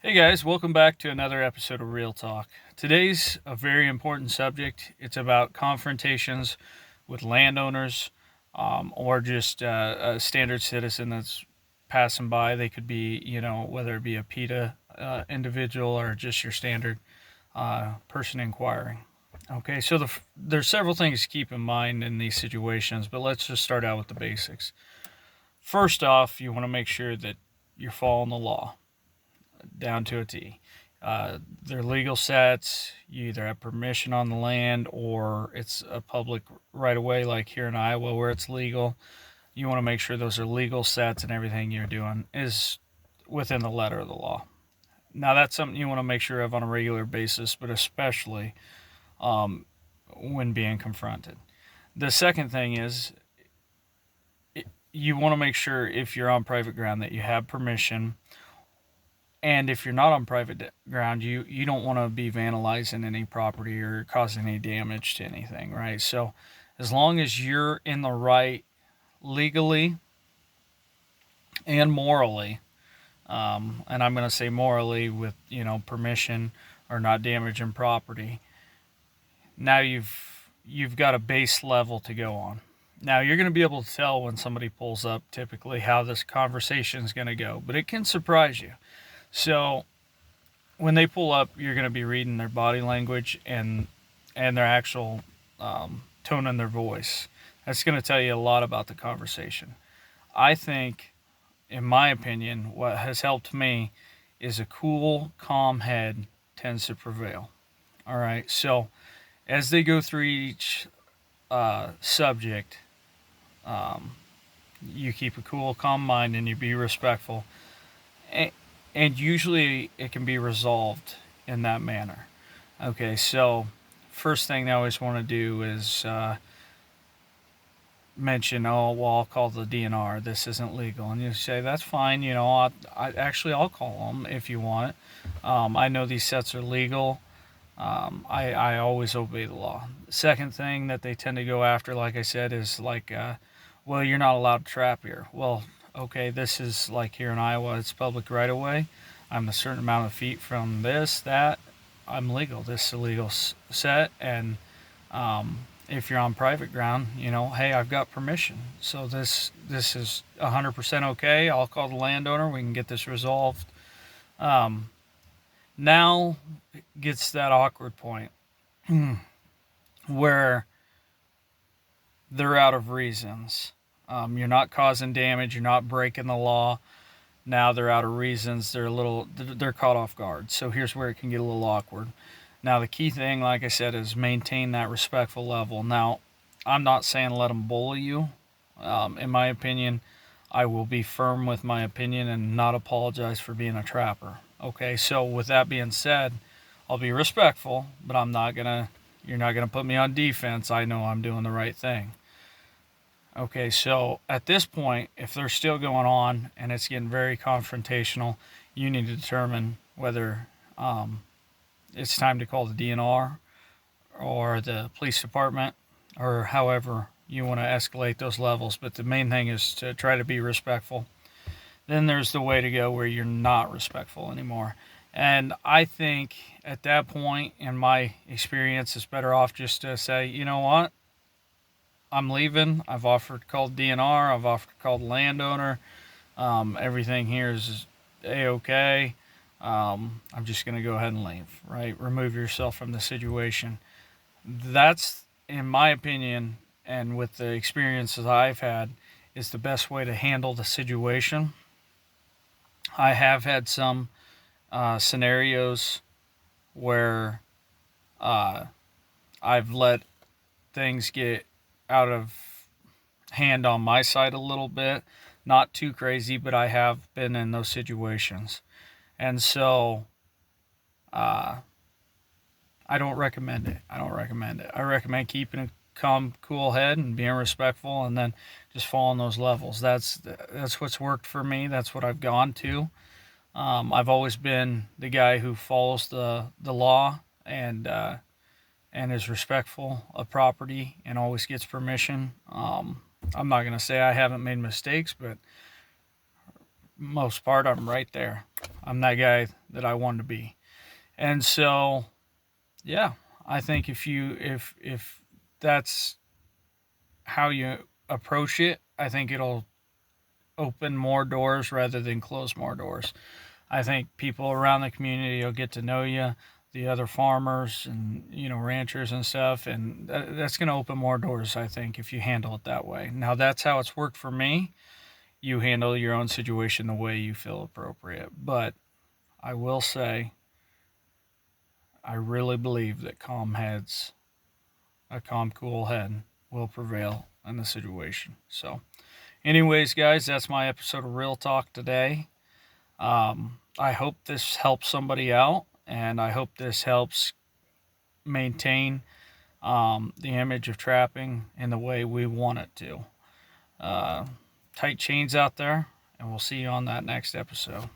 Hey guys, welcome back to another episode of Real Talk. Today's a very important subject. It's about confrontations with landowners or just a standard citizen that's passing by. They could be, whether it be a PETA individual or just your standard person inquiring. Okay, so there's several things to keep in mind in these situations, but let's just start out with the basics. First off, you want to make sure that you're following the law down to a T. They're legal sets. You either have permission on the land or it's a public right of way, like here in Iowa where it's legal. You want to make sure those are legal sets and everything you're doing is within the letter of the law. Now, that's something you want to make sure of on a regular basis, but especially when being confronted. The second thing is you want to make sure if you're on private ground that you have permission. And if you're not on private ground, you don't want to be vandalizing any property or causing any damage to anything, right? So as long as you're in the right legally and morally, and I'm going to say morally with, permission or not damaging property, now you've got a base level to go on. Now you're going to be able to tell when somebody pulls up typically how this conversation is going to go, but it can surprise you. So when they pull up, you're going to be reading their body language and their actual tone in their voice. That's going to tell you a lot about the conversation. I think, in my opinion, what has helped me is a cool, calm head tends to prevail. All right. So as they go through each subject, you keep a cool, calm mind and you be respectful. And usually it can be resolved in that manner. Okay, so first thing they always want to do is mention, oh, well, I'll call the DNR. This isn't legal. And you say, that's fine. I'll call them if you want. I know these sets are legal. I always obey the law. Second thing that they tend to go after, like I said, is like, well, you're not allowed to trap here. Well, okay, this is like here in Iowa, it's public right of way. I'm a certain amount of feet from that. I'm legal. This is a legal set. And if you're on private ground, hey, I've got permission. So this is 100% okay. I'll call the landowner. We can get this resolved. Now gets that awkward point where they're out of reasons. You're not causing damage. You're not breaking the law. Now they're out of reasons. They're caught off guard. So here's where it can get a little awkward. Now the key thing, like I said, is maintain that respectful level. Now, I'm not saying let them bully you. In my opinion, I will be firm with my opinion and not apologize for being a trapper. Okay, so with that being said, I'll be respectful, but you're not gonna put me on defense. I know I'm doing the right thing. Okay, so at this point, if they're still going on and it's getting very confrontational, you need to determine whether it's time to call the DNR or the police department or however you want to escalate those levels. But the main thing is to try to be respectful. Then there's the way to go where you're not respectful anymore. And I think at that point, in my experience, it's better off just to say, you know what? I'm leaving. I've offered to call DNR. I've offered to call the landowner. Everything here is A-okay. I'm just going to go ahead and leave, right? Remove yourself from the situation. That's, in my opinion, and with the experiences I've had, is the best way to handle the situation. I have had some scenarios where I've let things get out of hand on my side a little bit. Not too crazy, but I have been in those situations. And so I don't recommend it. I recommend keeping a calm, cool head and being respectful and then just following those levels. That's what's worked for me. That's what I've gone to. I've always been the guy who follows the law and is respectful of property and always gets permission. I'm not going to say I haven't made mistakes, but most part I'm right there. I'm that guy that I wanted to be. And so, yeah, I think if that's how you approach it, I think it'll open more doors rather than close more doors. I think people around the community will get to know you, the other farmers and ranchers and stuff, and that's going to open more doors. I think if you handle it that way. Now that's how it's worked for me. You handle your own situation the way you feel appropriate, but I will say, I really believe that a calm, cool head will prevail in the situation. So, anyways, guys, that's my episode of Real Talk today. I hope this helps somebody out, and I hope this helps maintain the image of trapping in the way we want it to. Uh, Tight chains out there, and we'll see you on that next episode.